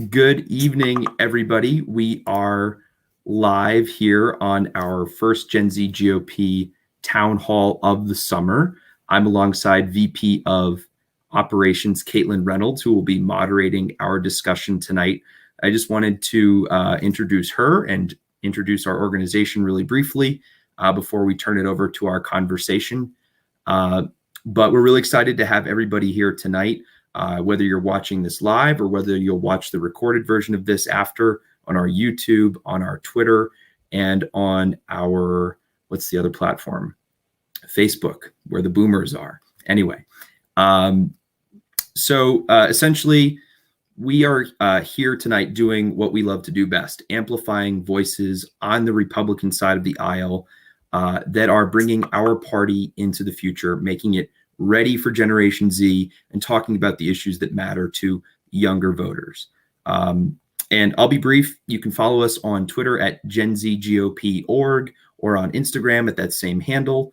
Good evening, everybody. We are live here on our first Gen Z GOP town hall of the summer. I'm alongside VP of Operations, Caitlin Reynolds, who will be moderating our discussion tonight. I just wanted to introduce her and introduce our organization really briefly before we turn it over to our conversation. But we're really excited to have everybody here tonight. Whether you're watching this live or whether you'll watch the recorded version of this after on our YouTube, on our Twitter, and on our, what's the other platform? Facebook, where the boomers are. Anyway, essentially, we are here tonight doing what we love to do best, amplifying voices on the Republican side of the aisle that are bringing our party into the future, making it ready for Generation Z, and talking about the issues that matter to younger voters. And I'll be brief. You can follow us on Twitter at GenZGOP.org or on Instagram at that same handle.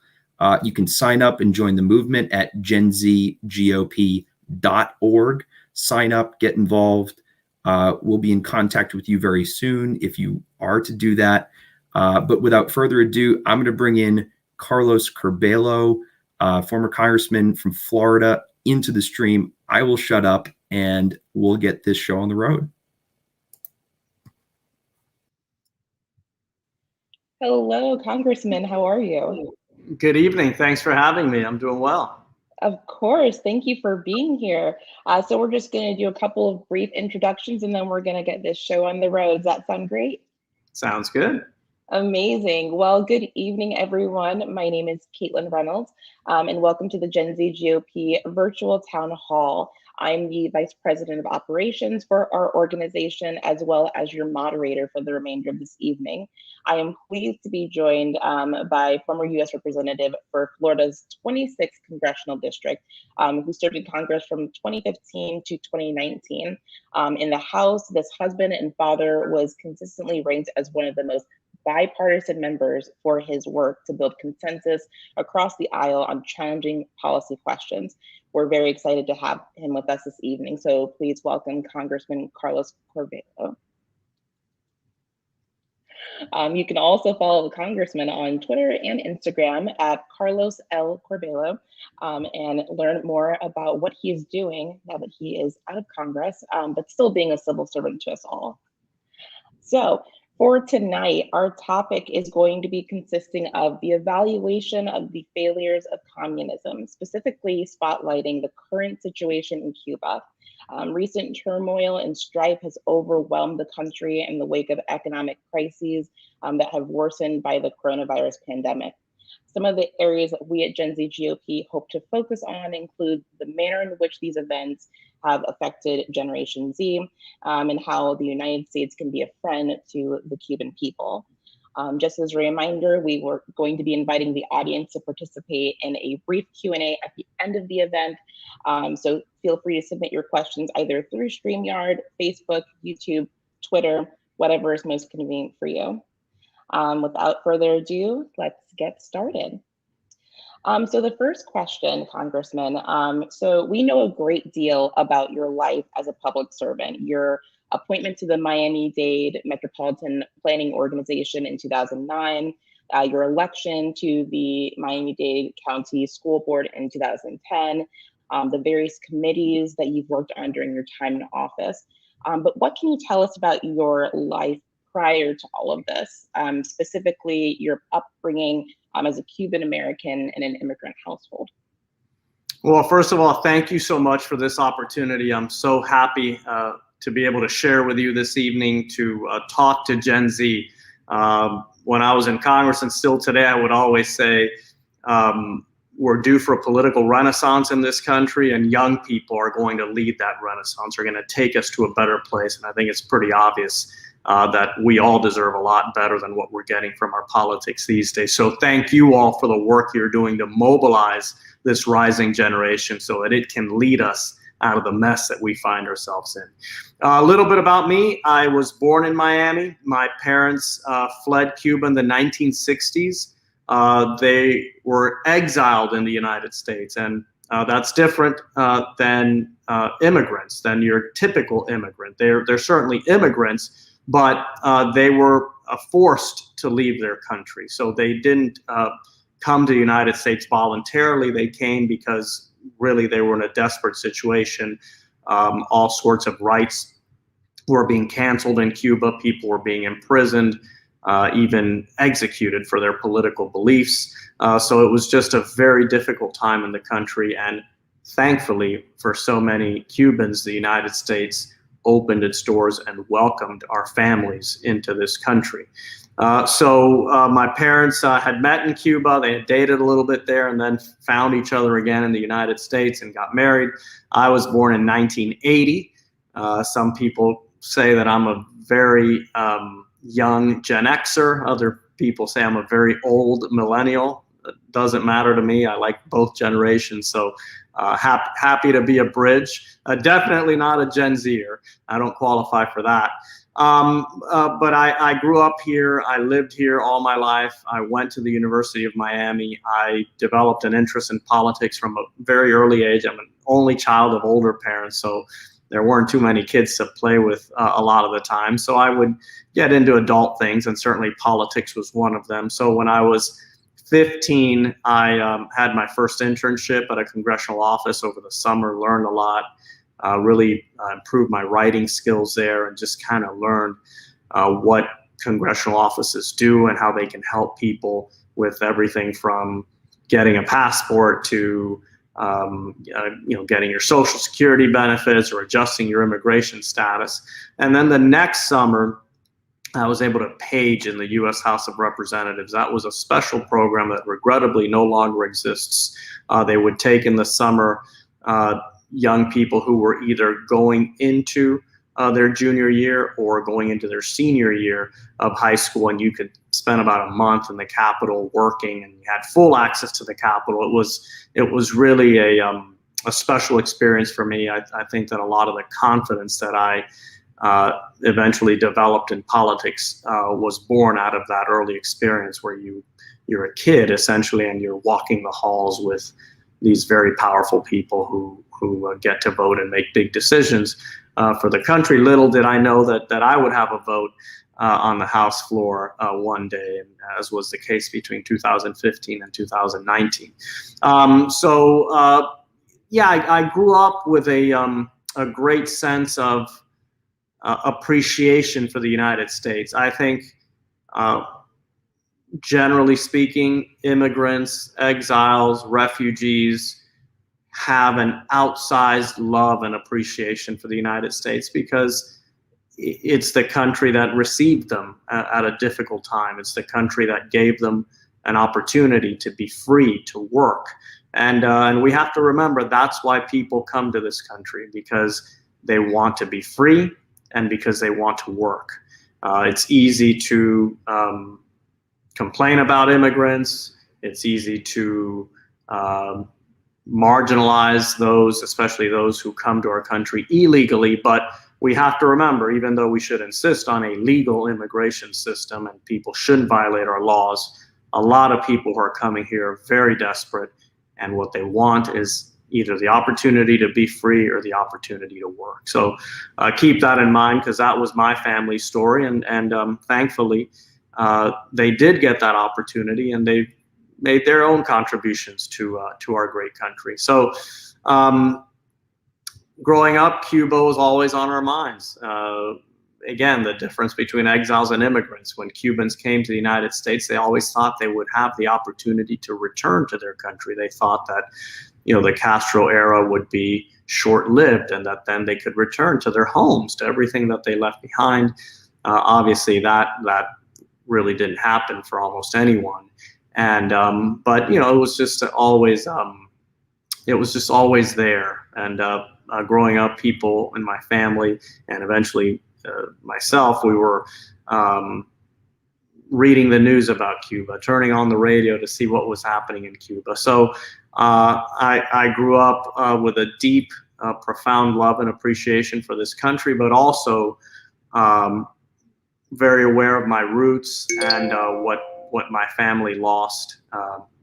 You can sign up and join the movement at GenZGOP.org. Sign up, get involved. We'll be in contact with you very soon if you are to do that. But without further ado, I'm going to bring in Carlos Curbelo, former congressman from Florida, into the stream. I will shut up and we'll get this show on the road. Hello, Congressman. How are you? Good evening. Thanks for having me. I'm doing well. Of course. Thank you for being here. So we're just going to do a couple of brief introductions and then we're going to get this show on the road. Does that sound great? Sounds good. Amazing. Well, good evening, everyone. My name is Caitlin Reynolds, and welcome to the Gen Z GOP virtual town hall. I'm the Vice President of Operations for our organization, as well as your moderator for the remainder of this evening. I am pleased to be joined by former U.S. Representative for Florida's 26th Congressional District, who served in Congress from 2015 to 2019. In the House, this husband and father was consistently ranked as one of the most bipartisan members for his work to build consensus across the aisle on challenging policy questions. We're very excited to have him with us this evening. So please welcome Congressman Carlos Curbelo. You can also follow the Congressman on Twitter and Instagram at Carlos L. Curbelo and learn more about what he is doing now that he is out of Congress, but still being a civil servant to us all. So, for tonight, our topic is going to be consisting of the evaluation of the failures of communism, specifically spotlighting the current situation in Cuba. Recent turmoil and strife has overwhelmed the country in the wake of economic crises that have worsened by the coronavirus pandemic. Some of the areas that we at Gen Z GOP hope to focus on include the manner in which these events have affected Generation Z and how the United States can be a friend to the Cuban people. Just as a reminder, we were going to be inviting the audience to participate in a brief Q&A at the end of the event. So feel free to submit your questions either through StreamYard, Facebook, YouTube, Twitter, whatever is most convenient for you. Without further ado, let's get started. So the first question, Congressman, so we know a great deal about your life as a public servant, your appointment to the Miami-Dade Metropolitan Planning Organization in 2009, your election to the Miami-Dade County School Board in 2010, the various committees that you've worked on during your time in office. But what can you tell us about your life prior to all of this, specifically your upbringing as a Cuban American in an immigrant household? Well, first of all, thank you so much for this opportunity. I'm so happy to be able to share with you this evening to talk to Gen Z. When I was in Congress and still today, I would always say we're due for a political renaissance in this country, and young people are going to lead that renaissance, are going to take us to a better place. And I think it's pretty obvious that we all deserve a lot better than what we're getting from our politics these days. So thank you all for the work you're doing to mobilize this rising generation so that it can lead us out of the mess that we find ourselves in. A little bit about me. I was born in Miami. My parents fled Cuba in the 1960s. They were exiled in the United States, and That's different than immigrants, than your typical immigrant. They're certainly immigrants, but they were forced to leave their country. So they didn't come to the United States voluntarily. They came because really they were in a desperate situation. All sorts of rights were being canceled in Cuba. People were being imprisoned, even executed for their political beliefs. So it was just a very difficult time in the country. And thankfully, for so many Cubans, the United States opened its doors and welcomed our families into this country. So my parents had met in Cuba. They had dated a little bit there and then found each other again in the United States and got married. I was born in 1980. Some people say that I'm a very young Gen Xer. Other people say I'm a very old millennial. It doesn't matter to me. I like both generations. So happy to be a bridge. Definitely not a Gen Zer. I don't qualify for that. But I grew up here. I lived here all my life. I went to the University of Miami. I developed an interest in politics from a very early age. I'm an only child of older parents, so there weren't too many kids to play with a lot of the time. So I would get into adult things, and certainly politics was one of them. So when I was 15, I had my first internship at a congressional office over the summer, learned a lot, really improved my writing skills there, and just kind of learned what congressional offices do and how they can help people with everything from getting a passport to getting your Social Security benefits or adjusting your immigration status. And then the next summer, I was able to page in the U.S. House of Representatives. That was a special program that regrettably no longer exists. They would take in the summer young people who were either going into their junior year or going into their senior year of high school, and you could spend about a month in the Capitol working, and you had full access to the Capitol. It was really a special experience for me. I think that a lot of the confidence that I eventually developed in politics was born out of that early experience where you're a kid essentially, and you're walking the halls with these very powerful people who get to vote and make big decisions for the country. Little did I know that I would have a vote on the House floor one day, as was the case between 2015 and 2019. I grew up with a great sense of appreciation for the United States. I think, generally speaking, immigrants, exiles, refugees have an outsized love and appreciation for the United States because it's the country that received them at a difficult time. It's the country that gave them an opportunity to be free to work. And we have to remember that's why people come to this country, because they want to be free and because they want to work. It's easy to complain about immigrants. It's easy to marginalize those, especially those who come to our country illegally. But we have to remember, even though we should insist on a legal immigration system and people shouldn't violate our laws, a lot of people who are coming here are very desperate, and what they want is either the opportunity to be free or the opportunity to work. So keep that in mind, because that was my family's story, and thankfully they did get that opportunity, and they made their own contributions to our great country. So growing up, Cuba was always on our minds. Again, the difference between exiles and immigrants. When Cubans came to the United States, they always thought they would have the opportunity to return to their country. They thought that, the Castro era would be short-lived, and that then they could return to their homes, to everything that they left behind. Obviously, that really didn't happen for almost anyone. And but it was just always there. And growing up, people in my family and eventually myself, we were reading the news about Cuba, turning on the radio to see what was happening in Cuba. So I grew up with a deep, profound love and appreciation for this country, but also very aware of my roots and what my family lost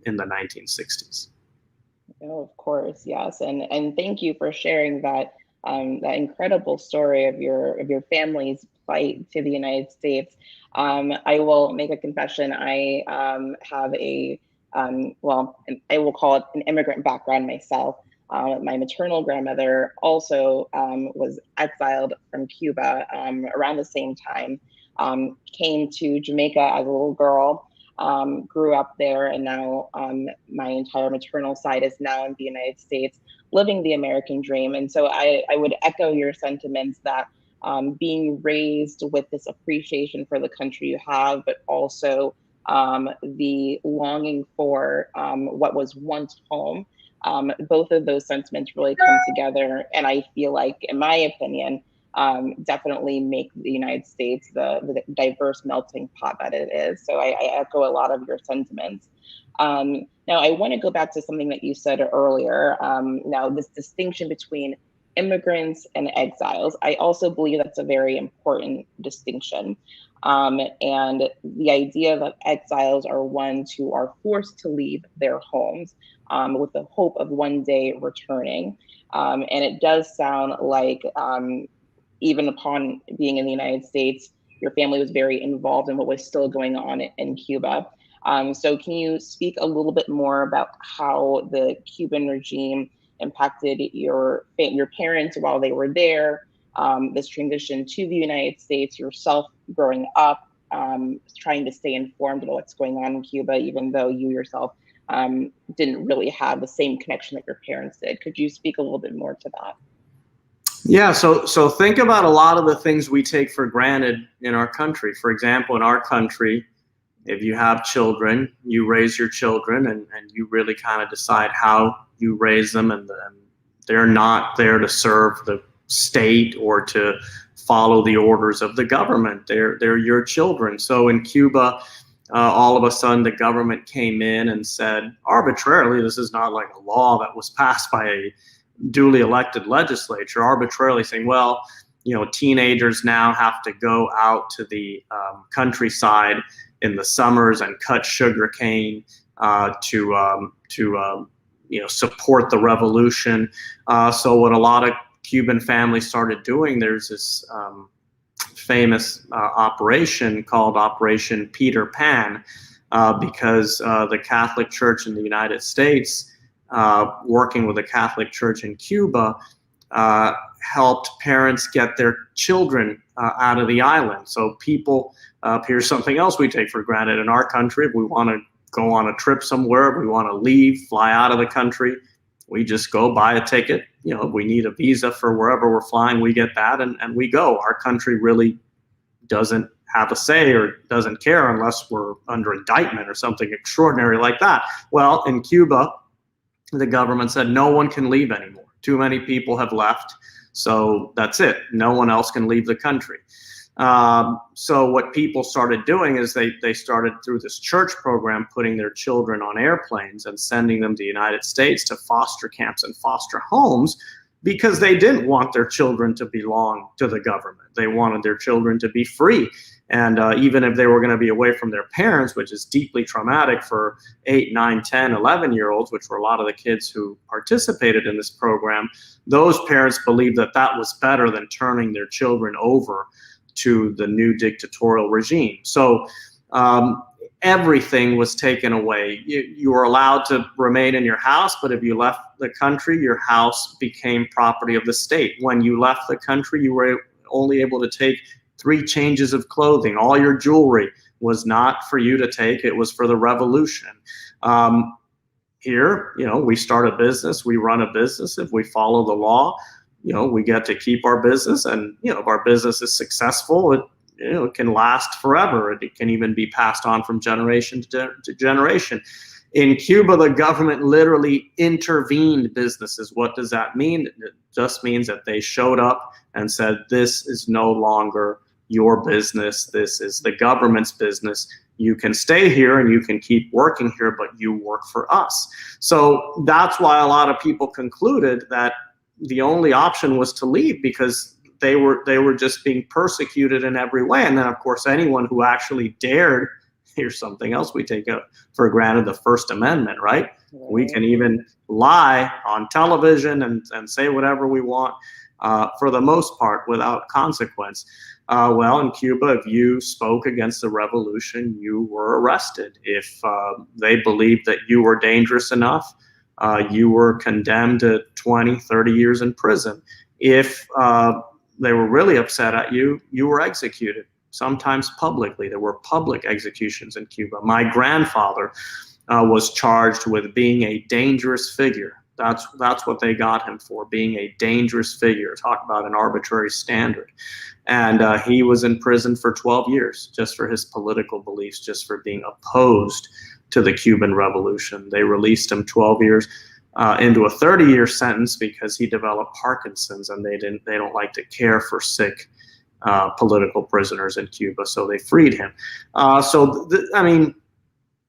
in the 1960s. Oh, of course, yes, and thank you for sharing that that incredible story of your family's plight to the United States. I will make a confession. I have a well, I will call it an immigrant background myself. My maternal grandmother also was exiled from Cuba around the same time. Came to Jamaica as a little girl, grew up there, and now my entire maternal side is now in the United States, living the American dream. And so I would echo your sentiments that being raised with this appreciation for the country you have, but also the longing for what was once home. Both of those sentiments really come together. And I feel like, in my opinion, definitely make the United States the diverse melting pot that it is. So I echo a lot of your sentiments. Now, I want to go back to something that you said earlier. Now, this distinction between immigrants and exiles, I also believe that's a very important distinction. And the idea that exiles are ones who are forced to leave their homes with the hope of one day returning. And it does sound like even upon being in the United States, your family was very involved in what was still going on in Cuba. So can you speak a little bit more about how the Cuban regime impacted your parents while they were there, this transition to the United States, yourself growing up, trying to stay informed about what's going on in Cuba, even though you yourself didn't really have the same connection that your parents did? Could you speak a little bit more to that? Yeah, so think about a lot of the things we take for granted in our country. For example, in our country, if you have children, you raise your children, and you really kind of decide how you raise them, and they're not there to serve the state or to follow the orders of the government. They're your children. So in Cuba, all of a sudden the government came in and said arbitrarily, this is not like a law that was passed by a duly elected legislature, arbitrarily saying, well, teenagers now have to go out to the countryside in the summers and cut sugar cane to support the revolution. So what a lot of Cuban families started doing, there's this famous operation called Operation Peter Pan, because the Catholic Church in the United States, working with the Catholic Church in Cuba, helped parents get their children out of the island. So people, here's something else we take for granted in our country. If we want to go on a trip somewhere, if we want to leave, fly out of the country, we just go buy a ticket. If we need a visa for wherever we're flying, we get that, and we go. Our country really doesn't have a say or doesn't care unless we're under indictment or something extraordinary like that. Well, in Cuba, the government said no one can leave anymore. Too many people have left, so that's it. No one else can leave the country. So what people started doing is they started, through this church program, putting their children on airplanes and sending them to the United States to foster camps and foster homes, because they didn't want their children to belong to the government. They wanted their children to be free. And even if they were going to be away from their parents, which is deeply traumatic for 8, 9, 10, 11-year-olds, which were a lot of the kids who participated in this program, those parents believed that that was better than turning their children over to the new dictatorial regime. So everything was taken away. You were allowed to remain in your house, but if you left the country, your house became property of the state. When you left the country, you were only able to take 3 changes of clothing. All your jewelry was not for you to take. It was for the revolution. Here, we start a business, we run a business. If we follow the law, we get to keep our business, and if our business is successful, it can last forever. It can even be passed on from generation to generation. In Cuba, the government literally intervened businesses. What does that mean? It just means that they showed up and said, this is no longer your business. This is the government's business. You can stay here and you can keep working here, but you work for us. So that's why a lot of people concluded that the only option was to leave, because they were just being persecuted in every way. And then, of course, anyone who actually dared, here's something else we take for granted, the First Amendment, right? We can even lie on television and say whatever we want, for the most part, without consequence. Well, in Cuba, if you spoke against the revolution, you were arrested. If they believed that you were dangerous enough, you were condemned to 20, 30 years in prison. If they were really upset at you, you were executed, sometimes publicly. There were public executions in Cuba. My grandfather was charged with being a dangerous figure. That's what they got him for, being a dangerous figure. Talk about an arbitrary standard. And he was in prison for 12 years just for his political beliefs, just for being opposed to the Cuban Revolution. They released him 12 years into a 30-year sentence because he developed Parkinson's, and they don't like to care for sick political prisoners in Cuba, so they freed him. I mean,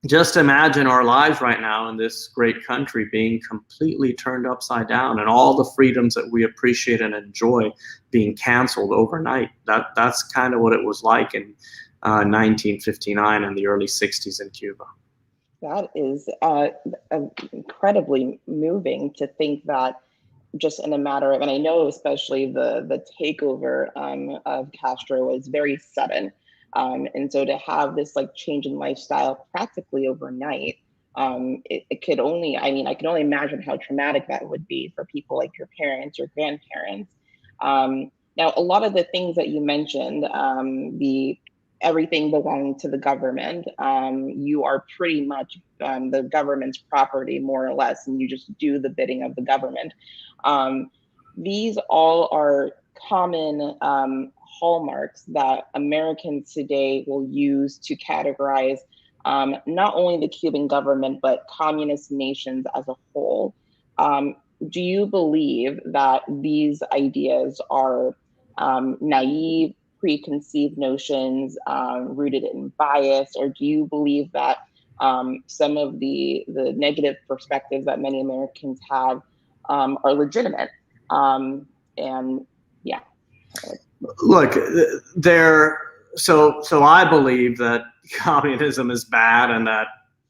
just imagine our lives right now in this great country being completely turned upside down, and all the freedoms that we appreciate and enjoy being canceled overnight. That's kind of what it was like in 1959 and the early 60s in Cuba. That is incredibly moving to think that just in a matter of, and I know especially the takeover of Castro was very sudden. And so to have this like change in lifestyle practically overnight, it could only, I mean, I can only imagine how traumatic that would be for people like your parents, your grandparents. Now, a lot of the things that you mentioned, everything belonging to the government, you are pretty much the government's property, more or less, and you just do the bidding of the government. These all are common hallmarks that Americans today will use to categorize not only the Cuban government, but communist nations as a whole. Do you believe that these ideas are naive, preconceived notions rooted in bias, or do you believe that some of the negative perspectives that many Americans have are legitimate? And yeah. Look, so I believe that communism is bad, and that,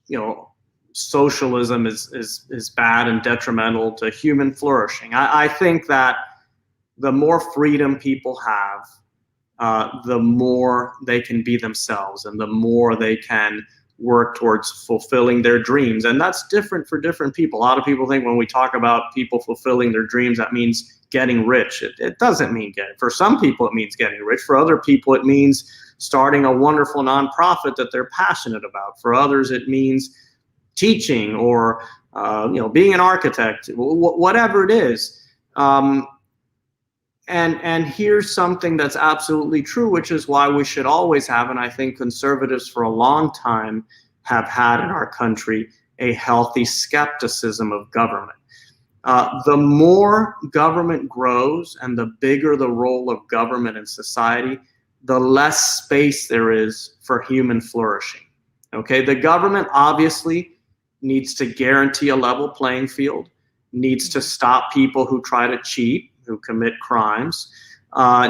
you know, socialism is bad and detrimental to human flourishing. I think that the more freedom people have, the more they can be themselves, and the more they can work towards fulfilling their dreams. And that's different for different people. A lot of people think when we talk about people fulfilling their dreams, that means getting rich. It doesn't mean getting. For some people, it means getting rich. For other people, it means starting a wonderful nonprofit that they're passionate about. For others, it means teaching, or being an architect, whatever it is. And here's something that's absolutely true, which is why we should always have, and I think conservatives for a long time have had in our country, a healthy skepticism of government. The more government grows and the bigger the role of government in society, the less space there is for human flourishing. Okay, the government obviously needs to guarantee a level playing field, needs to stop people who try to cheat, who commit crimes,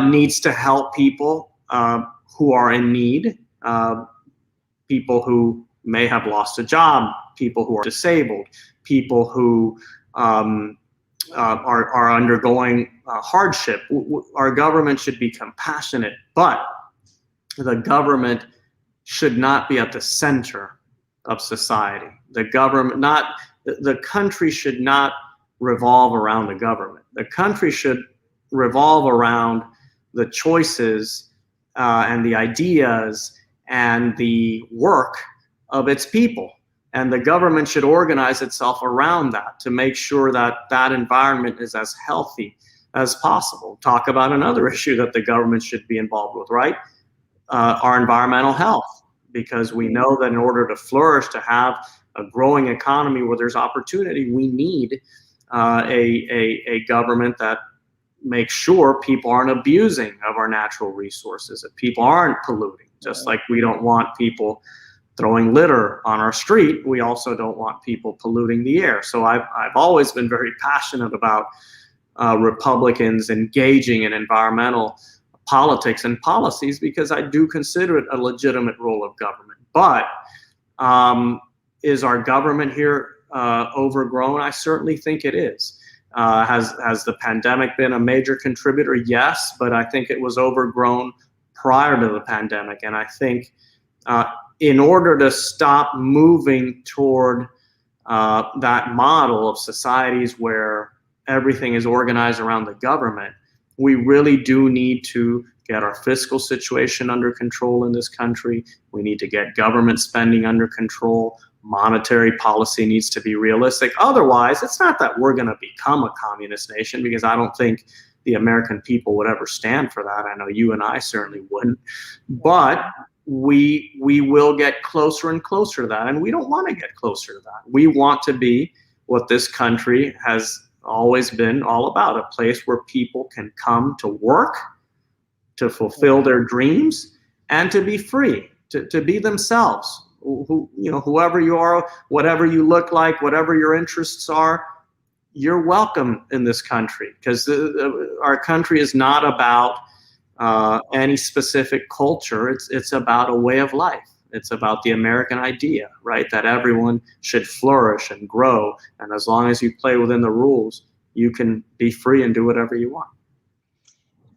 needs to help people who are in need, people who may have lost a job, people who are disabled, people who are undergoing hardship. Our government should be compassionate, but the government should not be at the center of society. The country should not revolve around the government. The country should revolve around the choices and the ideas and the work of its people. And the government should organize itself around that to make sure that that environment is as healthy as possible. Talk about another issue that the government should be involved with, right? Our environmental health, because we know that in order to flourish, to have a growing economy where there's opportunity, we need a government that makes sure people aren't abusing of our natural resources, that people aren't polluting. Just like we don't want people throwing litter on our street, we also don't want people polluting the air. So I've always been very passionate about Republicans engaging in environmental politics and policies, because I do consider it a legitimate role of government. But is our government here overgrown? I certainly think it is. Has the pandemic been a major contributor? Yes, but I think it was overgrown prior to the pandemic. And I think in order to stop moving toward that model of societies where everything is organized around the government, we really do need to get our fiscal situation under control in this country. We need to get government spending under control. Monetary policy needs to be realistic. Otherwise, it's not that we're going to become a communist nation, because I don't think the American people would ever stand for that. I know you and I certainly wouldn't. But we will get closer and closer to that, and we don't want to get closer to that. We want to be what this country has always been all about, a place where people can come to work, to fulfill their dreams, and to be free, to be themselves. Whoever you are, whatever you look like, whatever your interests are, you're welcome in this country, because our country is not about any specific culture. It's about a way of life. It's about the American idea, right? That everyone should flourish and grow. And as long as you play within the rules, you can be free and do whatever you want.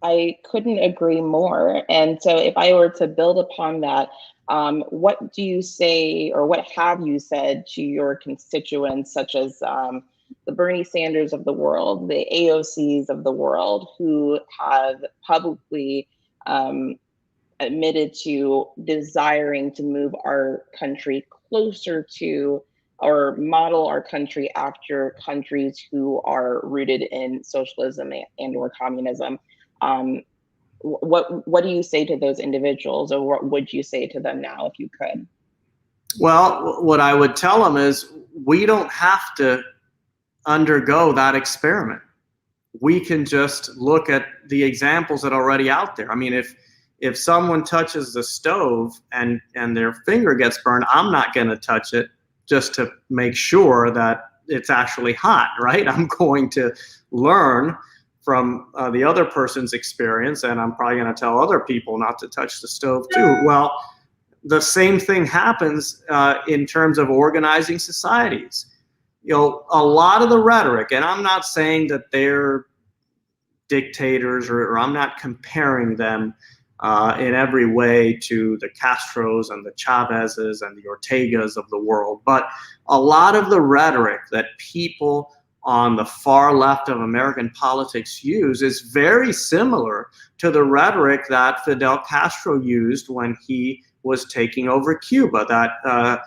I couldn't agree more. And so if I were to build upon that, what do you say, or what have you said to your constituents, such as the Bernie Sanders of the world, the AOCs of the world, who have publicly admitted to desiring to move our country closer to, or model our country after countries who are rooted in socialism and or communism? What do you say to those individuals, or what would you say to them now if you could? Well, what I would tell them is, we don't have to undergo that experiment. We can just look at the examples that are already out there. I mean, if someone touches the stove and their finger gets burned, I'm not going to touch it just to make sure that it's actually hot, right? I'm going to learn from the other person's experience, and I'm probably going to tell other people not to touch the stove too. Well, the same thing happens in terms of organizing societies. A lot of the rhetoric, and I'm not saying that they're dictators, or I'm not comparing them in every way to the Castros and the Chavezes and the Ortegas of the world, but a lot of the rhetoric that people on the far left of American politics use is very similar to the rhetoric that Fidel Castro used when he was taking over Cuba, that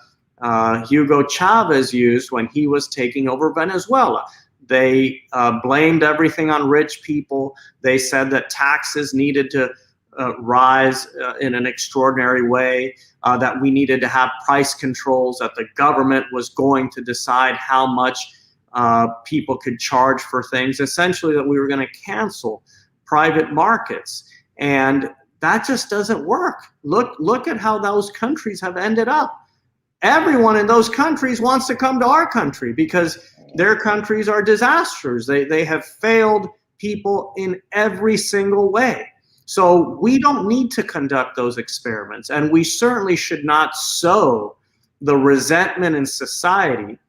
Hugo Chavez used when he was taking over Venezuela. They blamed everything on rich people. They said that taxes needed to rise in an extraordinary way, that we needed to have price controls, that the government was going to decide how much people could charge for things, essentially that we were going to cancel private markets. And that just doesn't work. Look at how those countries have ended up. Everyone in those countries wants to come to our country because their countries are disasters. They have failed people in every single way. So we don't need to conduct those experiments, and we certainly should not sow the resentment in society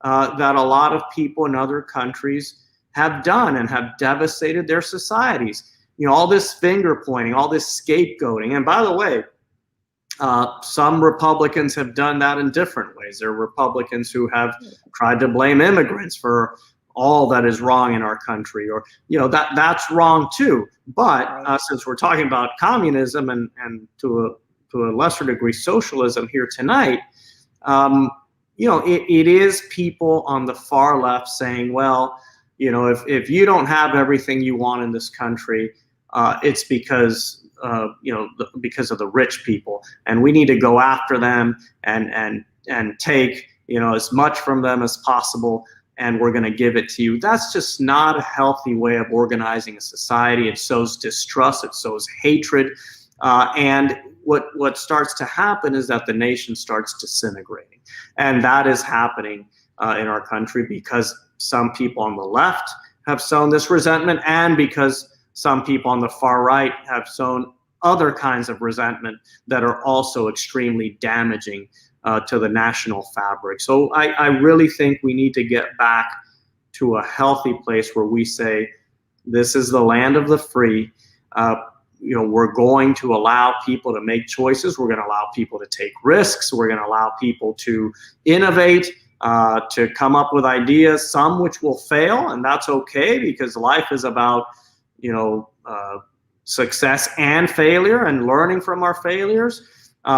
that a lot of people in other countries have done and have devastated their societies. All this finger pointing, all this scapegoating. And by the way, some Republicans have done that in different ways. There are Republicans who have tried to blame immigrants for all that is wrong in our country, or that's wrong too. But since we're talking about communism and to a lesser degree socialism here tonight, it is people on the far left saying, well, if you don't have everything you want in this country, it's because because of the rich people, and we need to go after them and take as much from them as possible, and we're going to give it to you. That's just not a healthy way of organizing a society. It sows distrust, it sows hatred, and what starts to happen is that the nation starts disintegrating, and that is happening in our country because some people on the left have sown this resentment, and because some people on the far right have sown other kinds of resentment that are also extremely damaging to the national fabric. So I really think we need to get back to a healthy place where we say, this is the land of the free. We're going to allow people to make choices. We're going to allow people to take risks. We're going to allow people to innovate, to come up with ideas, some which will fail, and that's okay, because life is about, success and failure and learning from our failures. We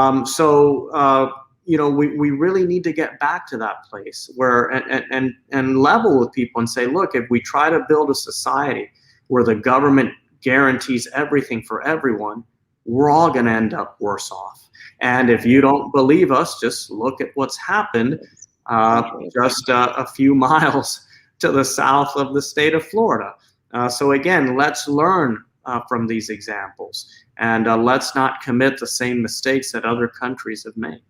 really need to get back to that place where and level with people and say, look, if we try to build a society where the government guarantees everything for everyone, we're all going to end up worse off. And if you don't believe us, just look at what's happened just a few miles to the south of the state of Florida. So again, let's learn from these examples, and let's not commit the same mistakes that other countries have made.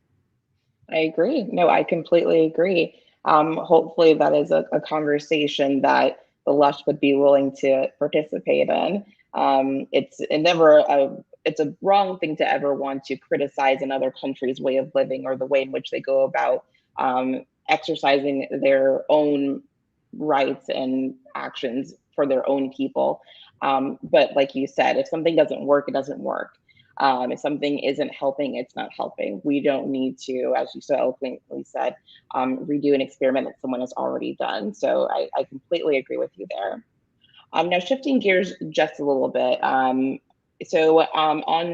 I agree. No, I completely agree. Hopefully that is a conversation that the left would be willing to participate in. It's a wrong thing to ever want to criticize another country's way of living or the way in which they go about exercising their own rights and actions for their own people. But like you said, if something doesn't work, it doesn't work. If something isn't helping, it's not helping. We don't need to, as you so eloquently said, redo an experiment that someone has already done. So I completely agree with you there. Now shifting gears just a little bit. On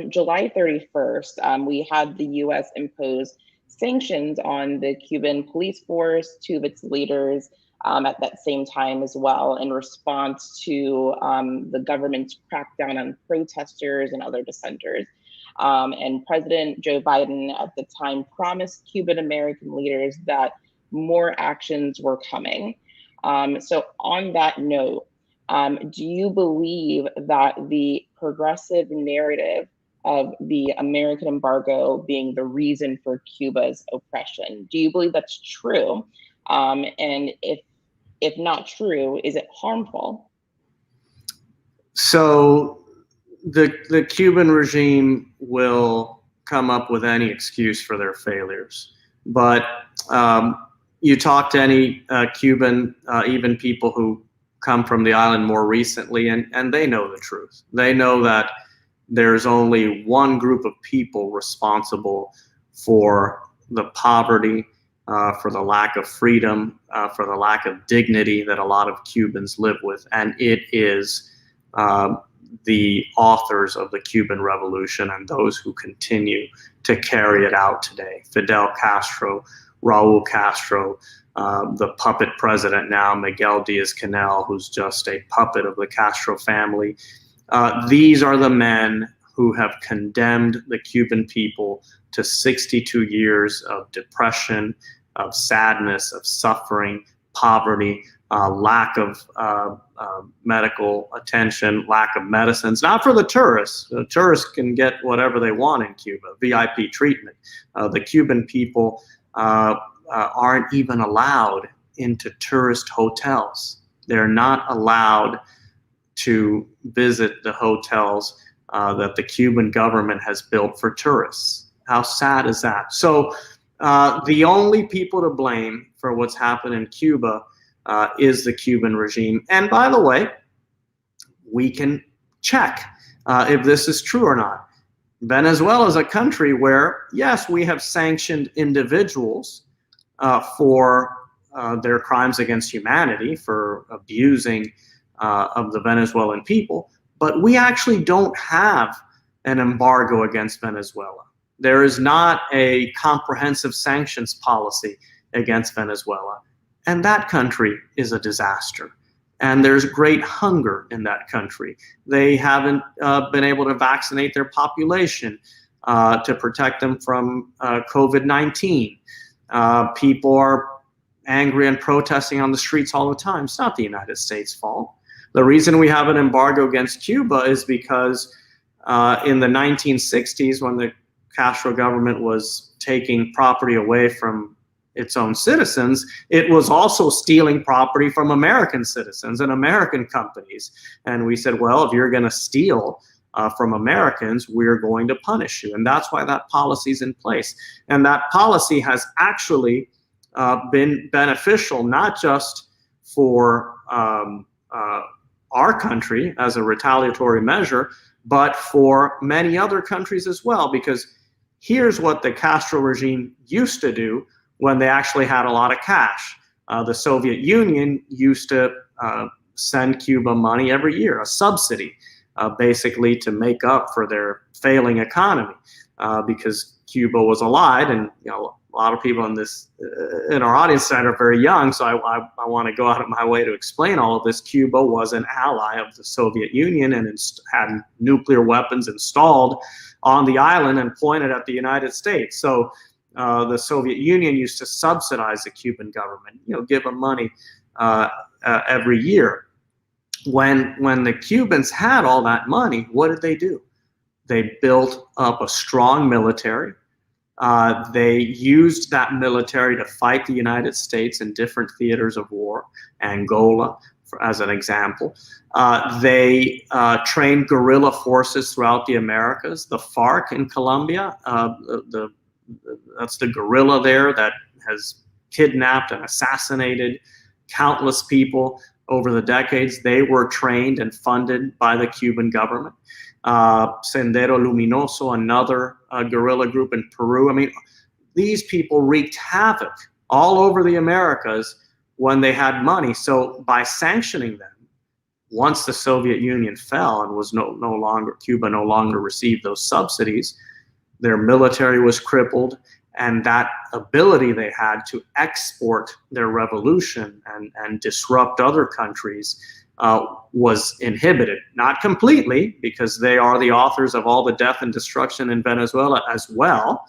July 31st, we had the US impose sanctions on the Cuban police force, two of its leaders, at that same time as well, in response to the government's crackdown on protesters and other dissenters. And President Joe Biden at the time promised Cuban American leaders that more actions were coming. So on that note, do you believe that the progressive narrative of the American embargo being the reason for Cuba's oppression, do you believe that's true? And if not true, is it harmful? So the Cuban regime will come up with any excuse for their failures. But you talk to any Cuban, even people who come from the island more recently, and they know the truth. They know that there's only one group of people responsible for the poverty, for the lack of freedom, for the lack of dignity that a lot of Cubans live with, and it is the authors of the Cuban Revolution and those who continue to carry it out today. Fidel Castro, Raul Castro, the puppet president now, Miguel Diaz-Canel, who's just a puppet of the Castro family. These are the men who have condemned the Cuban people to 62 years of depression, of sadness, of suffering, poverty, lack of medical attention, lack of medicines. Not for the tourists. The tourists can get whatever they want in Cuba, VIP treatment. The Cuban people aren't even allowed into tourist hotels. They're not allowed to visit the hotels that the Cuban government has built for tourists. How sad is that? So the only people to blame for what's happened in Cuba is the Cuban regime. And by the way, we can check if this is true or not. Venezuela is a country where, yes, we have sanctioned individuals for their crimes against humanity, for abusing of the Venezuelan people, but we actually don't have an embargo against Venezuela. There is not a comprehensive sanctions policy against Venezuela, and that country is a disaster. And there's great hunger in that country. They haven't been able to vaccinate their population to protect them from COVID-19. People are angry and protesting on the streets all the time. It's not the United States' fault. The reason we have an embargo against Cuba is because in the 1960s, when the Castro government was taking property away from its own citizens, it was also stealing property from American citizens and American companies. And we said, well, if you're going to steal from Americans, we're going to punish you. And that's why that policy is in place. And that policy has actually been beneficial, not just for our country as a retaliatory measure, but for many other countries as well, because here's what the Castro regime used to do when they actually had a lot of cash. The Soviet Union used to send Cuba money every year, a subsidy, basically to make up for their failing economy, because Cuba was allied, and a lot of people in our audience tonight are very young, so I want to go out of my way to explain all of this. Cuba was an ally of the Soviet Union and had nuclear weapons installed on the island and pointed at the United States. So the Soviet Union used to subsidize the Cuban government, give them money every year. When the Cubans had all that money, what did they do? They built up a strong military. They used that military to fight the United States in different theaters of war, Angola, as an example. They trained guerrilla forces throughout the Americas. The FARC in Colombia, that's the guerrilla there that has kidnapped and assassinated countless people over the decades. They were trained and funded by the Cuban government. Sendero Luminoso, another guerrilla group in Peru. I mean, these people wreaked havoc all over the Americas when they had money. So by sanctioning them, once the Soviet Union fell and was Cuba no longer received those subsidies, their military was crippled, and that ability they had to export their revolution and disrupt other countries was inhibited. Not completely, because they are the authors of all the death and destruction in Venezuela as well,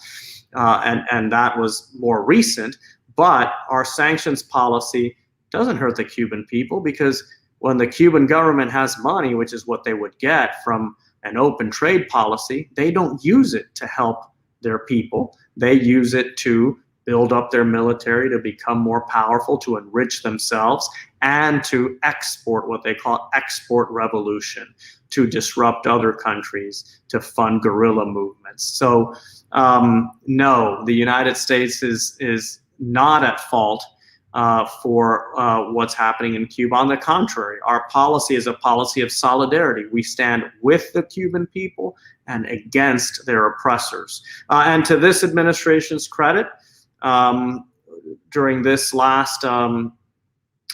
and that was more recent. But our sanctions policy doesn't hurt the Cuban people, because when the Cuban government has money, which is what they would get from an open trade policy, they don't use it to help their people. They use it to build up their military, to become more powerful, to enrich themselves, and to export what they call export revolution, to disrupt other countries, to fund guerrilla movements. So no, the United States is not at fault for what's happening in Cuba. On the contrary, our policy is a policy of solidarity. We stand with the Cuban people and against their oppressors. And to this administration's credit, during this last, during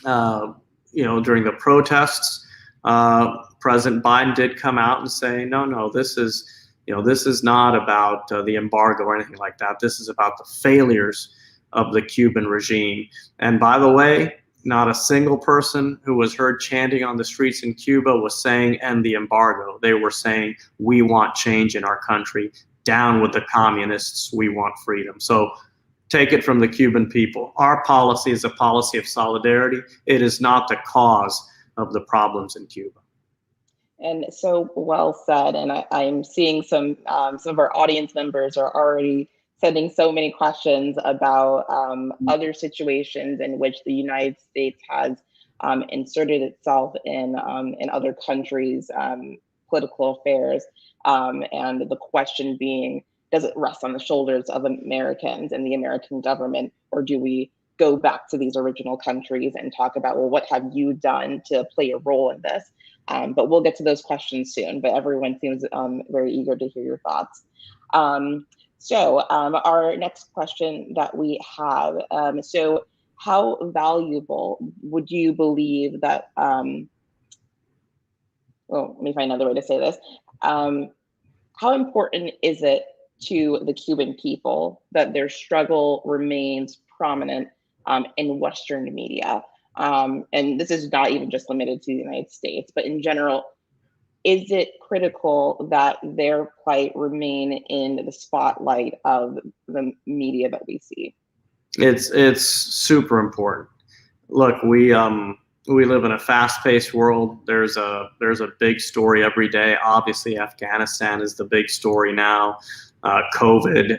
the protests, President Biden did come out and say, no, this is not about the embargo or anything like that. This is about the failures of the Cuban regime. And by the way, not a single person who was heard chanting on the streets in Cuba was saying, end the embargo. They were saying, we want change in our country. Down with the communists. We want freedom. So take it from the Cuban people. Our policy is a policy of solidarity. It is not the cause of the problems in Cuba. And so well said. And I'm seeing some of our audience members are already sending so many questions about other situations in which the United States has inserted itself in other countries' political affairs. And the question being, does it rest on the shoulders of Americans and the American government, or do we go back to these original countries and talk about, well, what have you done to play a role in this? But we'll get to those questions soon, but everyone seems very eager to hear your thoughts. So our next question that we have, so how valuable would you believe that, well, let me find another way to say this. How important is it to the Cuban people that their struggle remains prominent in Western media? And this is not even just limited to the United States, but in general, is it critical that their plight remain in the spotlight of the media that we see? It's super important. Look, we live in a fast-paced world. There's a big story every day. Obviously, Afghanistan is the big story now. COVID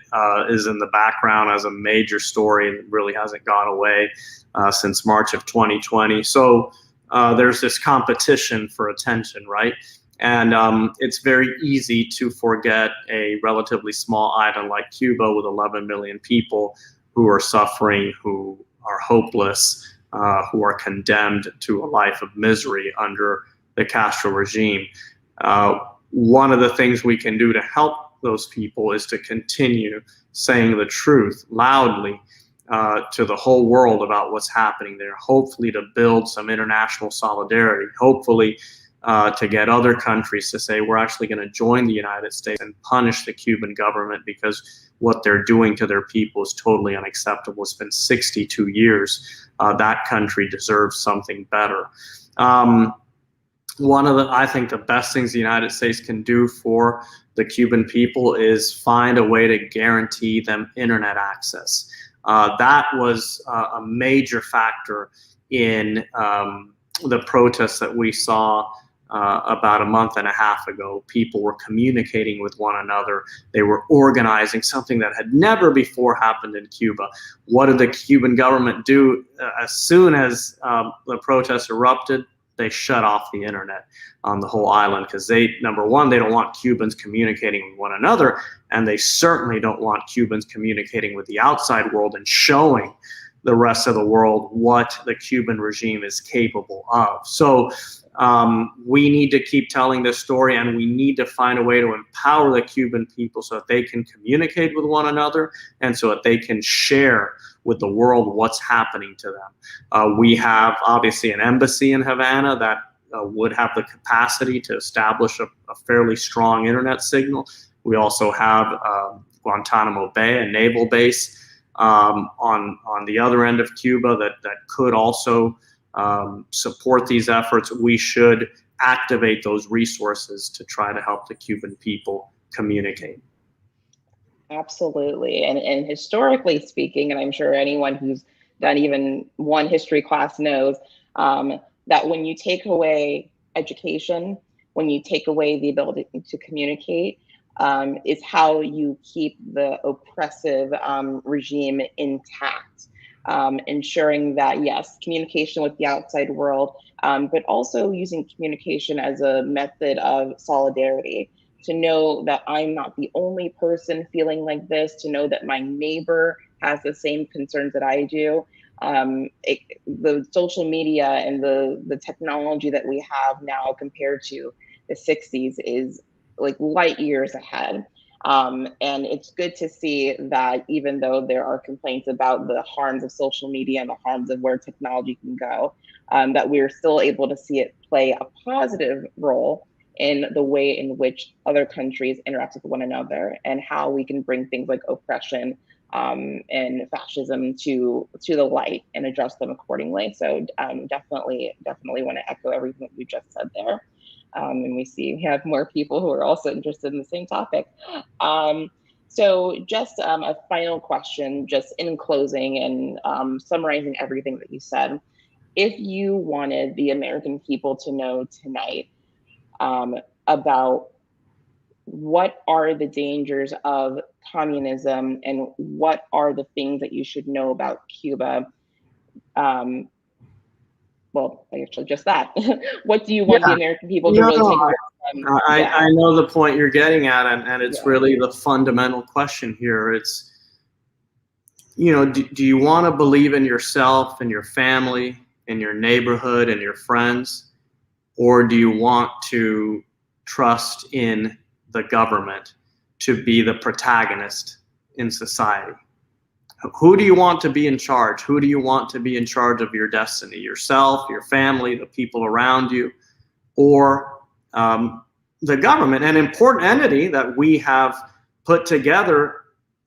is in the background as a major story that really hasn't gone away since March of 2020. So there's this competition for attention, right? And it's very easy to forget a relatively small island like Cuba with 11 million people who are suffering, who are hopeless, who are condemned to a life of misery under the Castro regime. One of the things we can do to help those people is to continue saying the truth loudly to the whole world about what's happening there, hopefully to build some international solidarity, hopefully to get other countries to say we're actually going to join the United States and punish the Cuban government because what they're doing to their people is totally unacceptable. It's been 62 years. That country deserves something better. I think the best things the United States can do for the Cuban people is find a way to guarantee them internet access. That was a major factor in the protests that we saw about a month and a half ago. People were communicating with one another. They were organizing, something that had never before happened in Cuba. What did the Cuban government do? As soon as the protests erupted, they shut off the internet on the whole island because number one, they don't want Cubans communicating with one another, and they certainly don't want Cubans communicating with the outside world and showing the rest of the world what the Cuban regime is capable of. So we need to keep telling this story, and we need to find a way to empower the Cuban people so that they can communicate with one another and so that they can share with the world what's happening to them. We have obviously an embassy in Havana that would have the capacity to establish a fairly strong internet signal. We also have Guantanamo Bay, a naval base on the other end of Cuba that could also support these efforts. We should activate those resources to try to help the Cuban people communicate. Absolutely. And historically speaking, and I'm sure anyone who's done even one history class knows that when you take away education, when you take away the ability to communicate, is how you keep the oppressive regime intact. Ensuring that, yes, communication with the outside world, but also using communication as a method of solidarity, to know that I'm not the only person feeling like this, to know that my neighbor has the same concerns that I do. The social media and the technology that we have now compared to the 60s is like light years ahead. And it's good to see that even though there are complaints about the harms of social media and the harms of where technology can go, that we're still able to see it play a positive role in the way in which other countries interact with one another, and how we can bring things like oppression and fascism to the light and address them accordingly. So definitely want to echo everything that you just said there. And we have more people who are also interested in the same topic. So just a final question, just in closing and summarizing everything that you said. If you wanted the American people to know tonight about what are the dangers of communism and what are the things that you should know about Cuba, well, actually just that. What do you want the American people to really take away from? I know the point you're getting at, and it's really the fundamental question here. It's, do you want to believe in yourself and your family and your neighborhood and your friends, or do you want to trust in the government to be the protagonist in society? Who do you want to be in charge? Who do you want to be in charge of your destiny? Yourself, your family, the people around you, or the government, an important entity that we have put together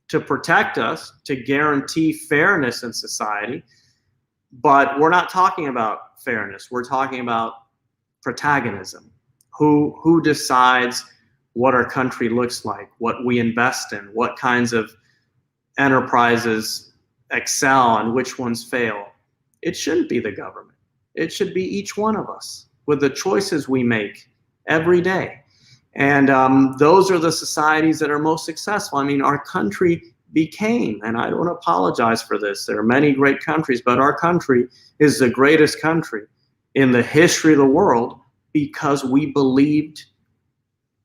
to protect us, to guarantee fairness in society. But we're not talking about fairness. We're talking about protagonism. Who decides what our country looks like, what we invest in, what kinds of enterprises excel and which ones fail? It shouldn't be the government. It should be each one of us with the choices we make every day. And those are the societies that are most successful. I mean, our country became, and I don't apologize for this, there are many great countries, but our country is the greatest country in the history of the world because we believed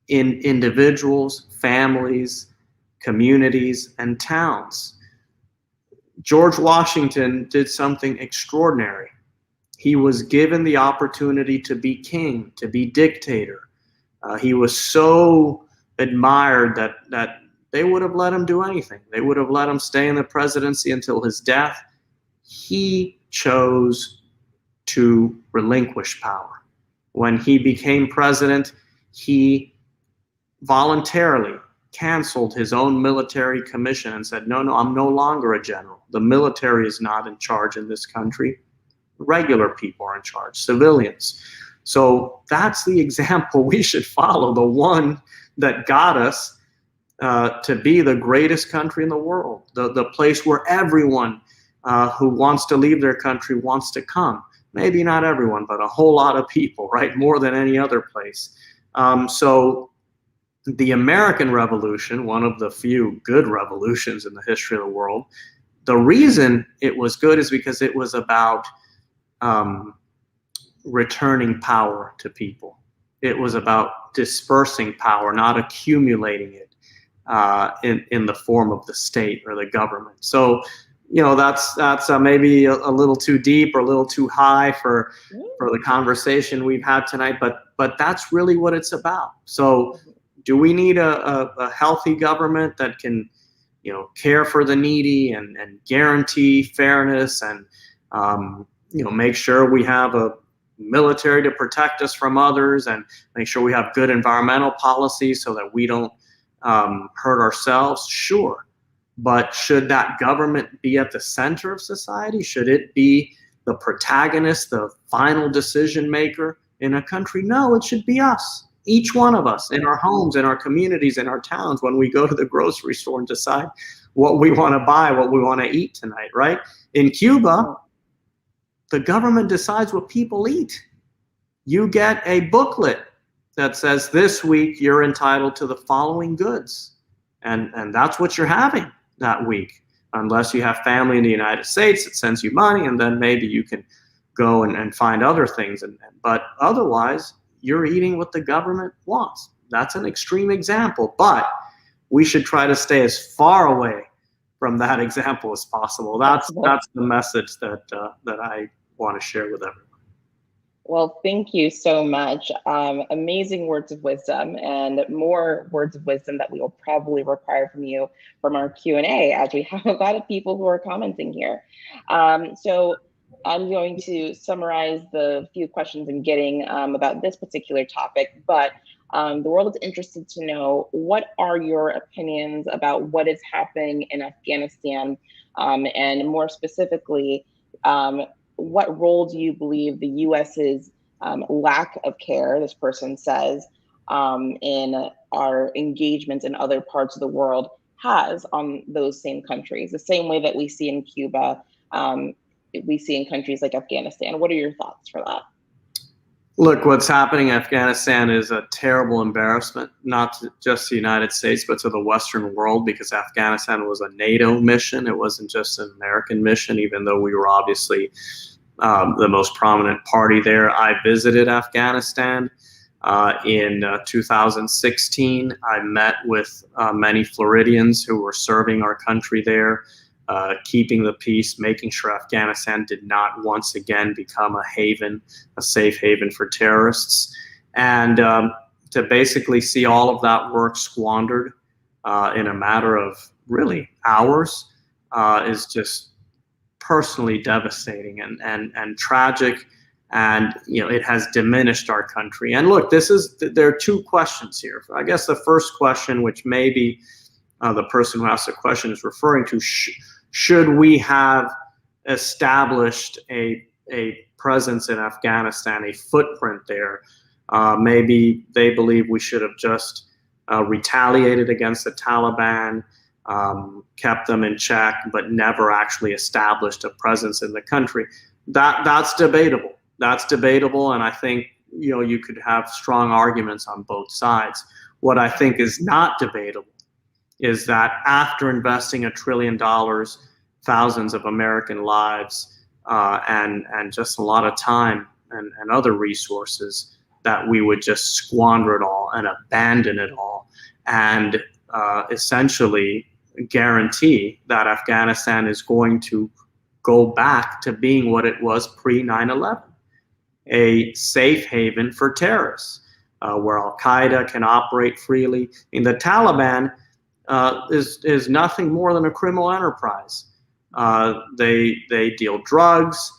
in individuals, families, communities, and towns. George Washington did something extraordinary. He was given the opportunity to be king, to be dictator. He was so admired that they would have let him do anything. They would have let him stay in the presidency until his death. He chose to relinquish power. When he became president, he voluntarily canceled his own military commission and said, no, I'm no longer a general. The military is not in charge in this country. Regular people are in charge, civilians. So that's the example we should follow, the one that got us to be the greatest country in the world, the place where everyone who wants to leave their country wants to come. Maybe not everyone, but a whole lot of people, right? More than any other place. So the American Revolution, one of the few good revolutions in the history of the world, the reason it was good is because it was about returning power to people. It was about dispersing power, not accumulating it in the form of the state or the government. So, you know, that's maybe a little too deep or a little too high for the conversation we've had tonight, but that's really what it's about. So do we need a healthy government that can, you know, care for the needy and guarantee fairness and, you know, make sure we have a military to protect us from others and make sure we have good environmental policies so that we don't hurt ourselves? Sure. But should that government be at the center of society? Should it be the protagonist, the final decision maker in a country? No, it should be us. Each one of us in our homes, in our communities, in our towns, when we go to the grocery store and decide what we want to buy, what we want to eat tonight, right? In Cuba, the government decides what people eat. You get a booklet that says this week you're entitled to the following goods. And that's what you're having that week, unless you have family in the United States that sends you money, and then maybe you can go and find other things. But otherwise, you're eating what the government wants. That's an extreme example, but we should try to stay as far away from that example as possible. That's the message that I want to share with everyone. Well, thank you so much. Amazing words of wisdom, and more words of wisdom that we will probably require from you from our Q&A, as we have a lot of people who are commenting here. So I'm going to summarize the few questions I'm getting about this particular topic, but the world is interested to know, what are your opinions about what is happening in Afghanistan, and more specifically, what role do you believe the US's lack of care, this person says, in our engagement in other parts of the world has on those same countries, the same way that we see in Cuba, we see in countries like Afghanistan? What are your thoughts for that? Look, what's happening in Afghanistan is a terrible embarrassment, not to just the United States, but to the Western world, because Afghanistan was a NATO mission. It wasn't just an American mission, even though we were obviously the most prominent party there. I visited Afghanistan in 2016. I met with many Floridians who were serving our country there, keeping the peace, making sure Afghanistan did not once again become a safe haven for terrorists. And to basically see all of that work squandered in a matter of really hours is just personally devastating and tragic. And, you know, it has diminished our country. And look, there are two questions here. I guess the first question, which maybe the person who asked the question is referring to, should we have established a presence in Afghanistan, a footprint there? Maybe they believe we should have just retaliated against the Taliban, kept them in check, but never actually established a presence in the country. That's debatable. That's debatable, and I think, you know, you could have strong arguments on both sides. What I think is not debatable is that after investing $1 trillion, thousands of American lives, and just a lot of time and other resources, that we would just squander it all. and abandon it all, and essentially guarantee that Afghanistan is going to go back to being what it was pre 9/11, a safe haven for terrorists, where Al-Qaeda can operate freely. And the Taliban is nothing more than a criminal enterprise. They deal drugs.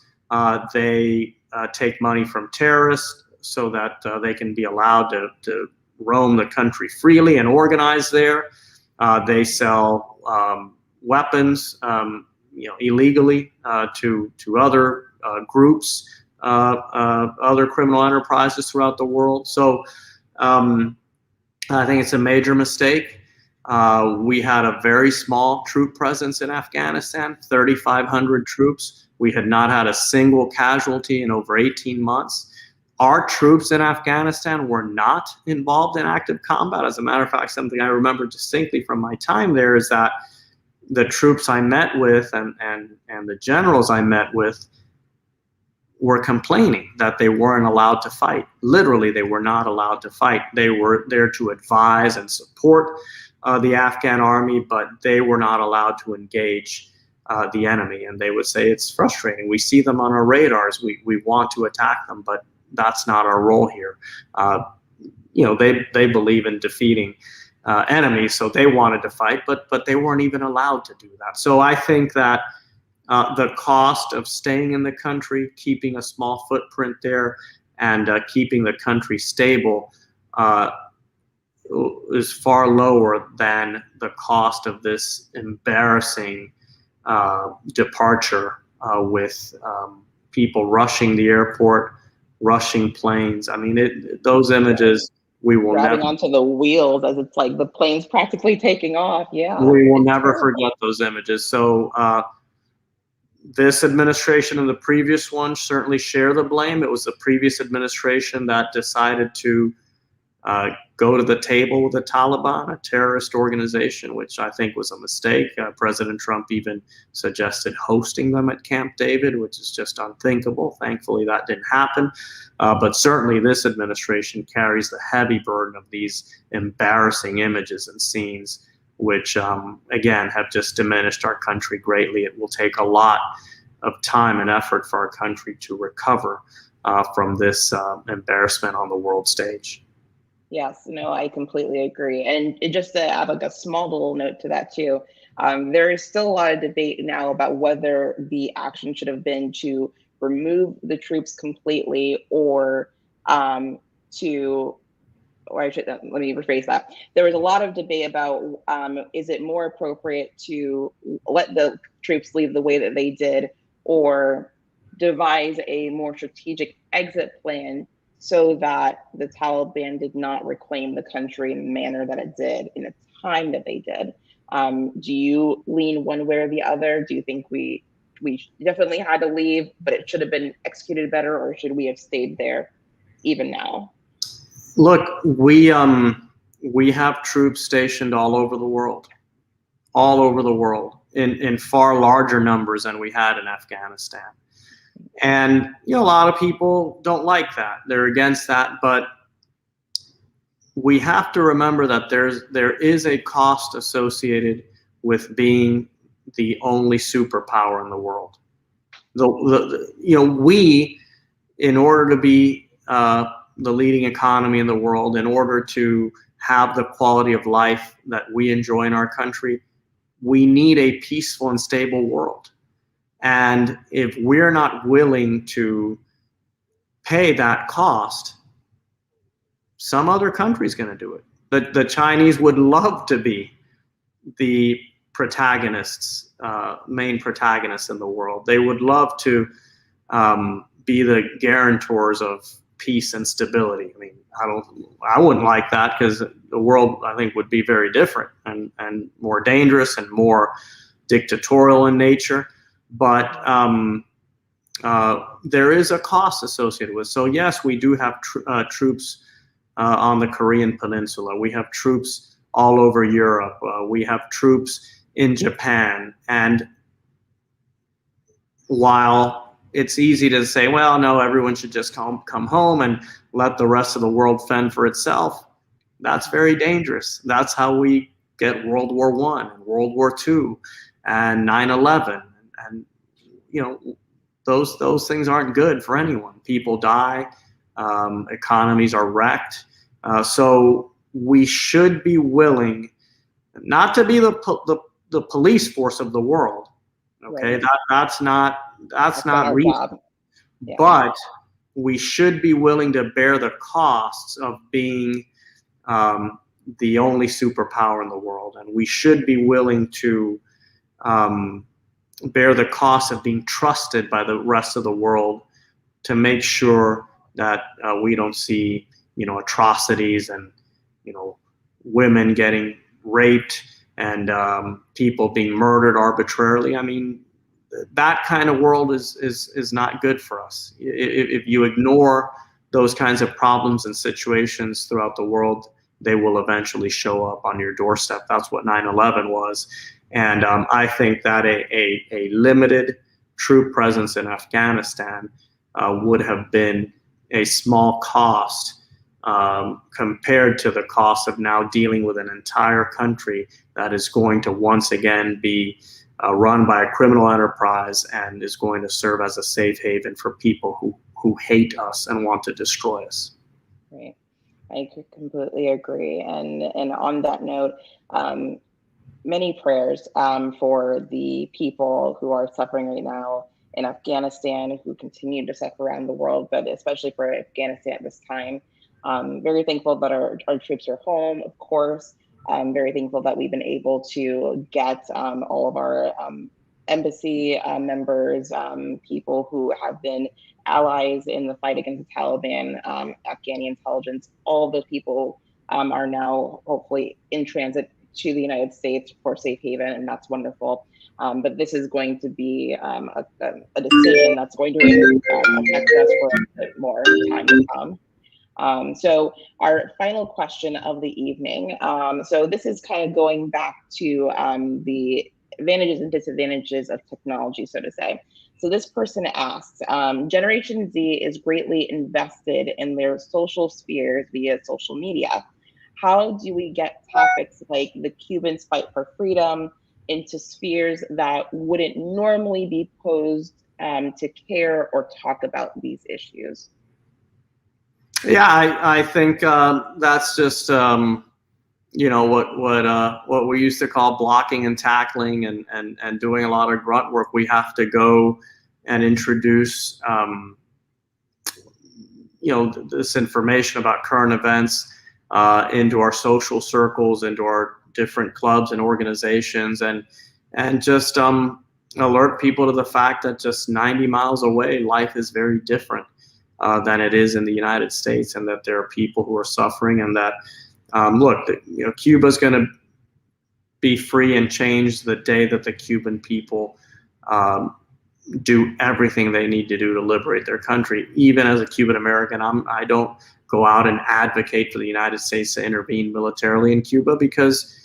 They take money from terrorists so that they can be allowed to roam the country freely and organize there. They sell weapons, illegally to other groups, other criminal enterprises throughout the world. So I think it's a major mistake. We had a very small troop presence in Afghanistan, 3,500 troops. We had not had a single casualty in over 18 months. Our troops in Afghanistan were not involved in active combat. As a matter of fact, something I remember distinctly from my time there is that the troops I met with and the generals I met with were complaining that they weren't allowed to fight. Literally, they were not allowed to fight. They were there to advise and support the Afghan army, but they were not allowed to engage the enemy. And they would say, it's frustrating. We see them on our radars. We want to attack them, but that's not our role here. They believe in defeating enemies, so they wanted to fight, but they weren't even allowed to do that. So I think that the cost of staying in the country, keeping a small footprint there, and keeping the country stable is far lower than the cost of this embarrassing departure with people rushing the airport, rushing planes. I mean, those images we will grabbing never onto the wheels as it's like the plane's practically taking off. Yeah, we will never forget those images. So this administration and the previous one certainly share the blame. It was the previous administration that decided to go to the table with the Taliban, a terrorist organization, which I think was a mistake. President Trump even suggested hosting them at Camp David, which is just unthinkable. Thankfully, that didn't happen. But certainly this administration carries the heavy burden of these embarrassing images and scenes, which, again, have just diminished our country greatly. It will take a lot of time and effort for our country to recover from this embarrassment on the world stage. Yes, no, I completely agree. And just to add like a small little note to that too, there is still a lot of debate now about whether the action should have been to remove the troops completely or let me rephrase that. There was a lot of debate about is it more appropriate to let the troops leave the way that they did or devise a more strategic exit plan so that the Taliban did not reclaim the country in the manner that it did in the time that they did. Do you lean one way or the other? Do you think we definitely had to leave, but it should have been executed better, or should we have stayed there even now? Look, we have troops stationed all over the world, in far larger numbers than we had in Afghanistan. And a lot of people don't like that. They're against that, but we have to remember that there is a cost associated with being the only superpower in the world. We, in order to be the leading economy in the world, in order to have the quality of life that we enjoy in our country, we need a peaceful and stable world. And if we're not willing to pay that cost, some other country's going to do it. The Chinese would love to be the protagonists, main protagonists in the world. They would love to be the guarantors of peace and stability. I mean, I wouldn't like that, because the world, I think, would be very different and more dangerous and more dictatorial in nature. But there is a cost associated with it. So yes, we do have troops on the Korean Peninsula. We have troops all over Europe. We have troops in Japan. And while it's easy to say, well, no, everyone should just come home and let the rest of the world fend for itself, That's very dangerous. That's how we get World War I and World War II and 9/11. And, you know, those things aren't good for anyone. People die, economies are wrecked. So we should be willing not to be the police force of the world. Okay, Right. that's not our reasonable. job. Yeah. But we should be willing to bear the costs of being the only superpower in the world, and we should be willing to bear the cost of being trusted by the rest of the world to make sure that we don't see, you know, atrocities and, you know, women getting raped and people being murdered arbitrarily. I mean, that kind of world is not good for us. If you ignore those kinds of problems and situations throughout the world, they will eventually show up on your doorstep. That's what 9/11 was. And I think that a limited troop presence in Afghanistan would have been a small cost compared to the cost of now dealing with an entire country that is going to once again be run by a criminal enterprise and is going to serve as a safe haven for people who hate us and want to destroy us. Right. I completely agree. And on that note, many prayers for the people who are suffering right now in Afghanistan, who continue to suffer around the world, but especially for Afghanistan at this time. Very thankful that our troops are home, of course. I'm very thankful that we've been able to get all of our embassy members, people who have been allies in the fight against the Taliban, Afghani intelligence, all of those people are now hopefully in transit to the United States for safe haven, and that's wonderful. But this is going to be a decision that's going to affect us for a bit more time to come. So our final question of the evening. So this is kind of going back to the advantages and disadvantages of technology, so to say. So this person asks, Generation Z is greatly invested in their social spheres via social media. How do we get topics like the Cubans' fight for freedom into spheres that wouldn't normally be posed to care or talk about these issues? Yeah, I think that's just you know, what we used to call blocking and tackling and doing a lot of grunt work. We have to go and introduce you know, this information about current events into our social circles, into our different clubs and organizations, and just alert people to the fact that just 90 miles away, life is very different than it is in the United States, and that there are people who are suffering, and that look, you know, Cuba's going to be free and change the day that the Cuban people do everything they need to do to liberate their country. Even as a Cuban American, I don't go out and advocate for the United States to intervene militarily in Cuba, because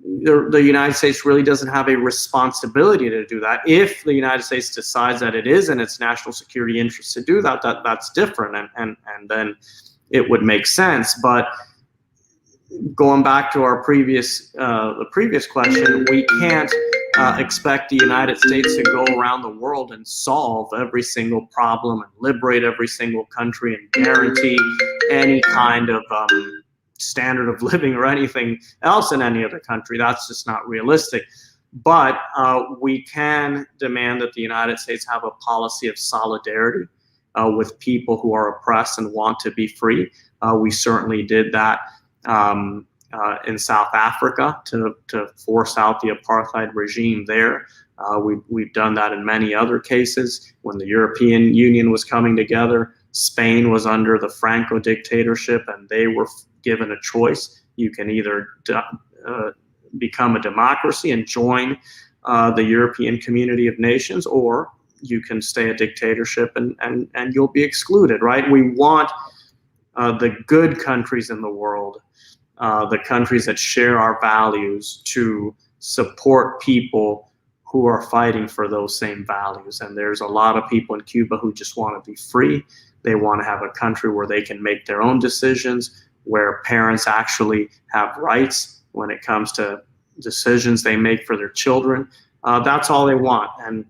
the United States really doesn't have a responsibility to do that. If the United States decides that it is in its national security interest to do that, that's different, and then it would make sense. But going back to our previous question, we can't expect the United States to go around the world and solve every single problem and liberate every single country and guarantee any kind of standard of living or anything else in any other country. That's just not realistic. But we can demand that the United States have a policy of solidarity with people who are oppressed and want to be free. We certainly did that in South Africa to force out the apartheid regime there. We've done that in many other cases. When the European Union was coming together, Spain was under the Franco dictatorship, and they were given a choice. You can either become a democracy and join the European Community of Nations, or you can stay a dictatorship and you'll be excluded, right? We want the good countries in the world, the countries that share our values, to support people who are fighting for those same values. And there's a lot of people in Cuba who just want to be free. They want to have a country where they can make their own decisions, where parents actually have rights when it comes to decisions they make for their children. That's all they want. And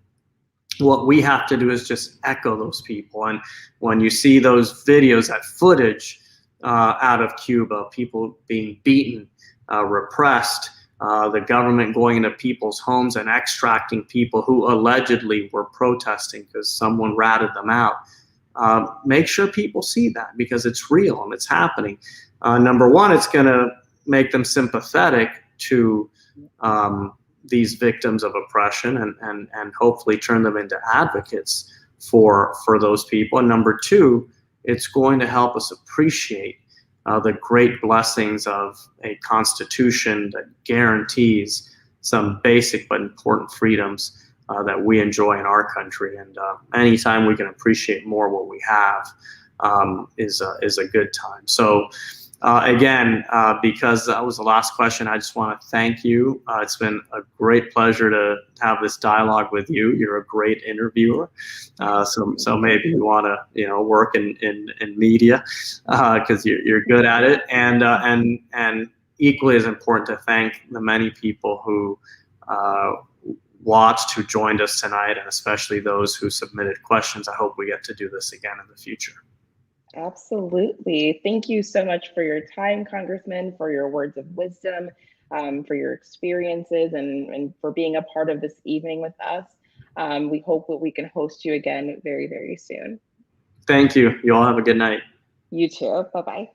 what we have to do is just echo those people. And when you see those videos, that footage out of Cuba, people being beaten, repressed, the government going into people's homes and extracting people who allegedly were protesting because someone ratted them out. Make sure people see that, because it's real and it's happening. Number one, it's going to make them sympathetic to these victims of oppression and hopefully turn them into advocates for those people. And number two, it's going to help us appreciate the great blessings of a constitution that guarantees some basic but important freedoms that we enjoy in our country. And anytime we can appreciate more what we have is a good time. So again, because that was the last question, I just want to thank you. It's been a great pleasure to have this dialogue with you. You're a great interviewer. So maybe you want to, work in media because you're good at it. And equally as important, to thank the many people who watched, who joined us tonight, and especially those who submitted questions. I hope we get to do this again in the future. Absolutely. Thank you so much for your time, Congressman, for your words of wisdom, for your experiences, and for being a part of this evening with us. We hope that we can host you again very, very soon. Thank you. You all have a good night. You too. Bye-bye.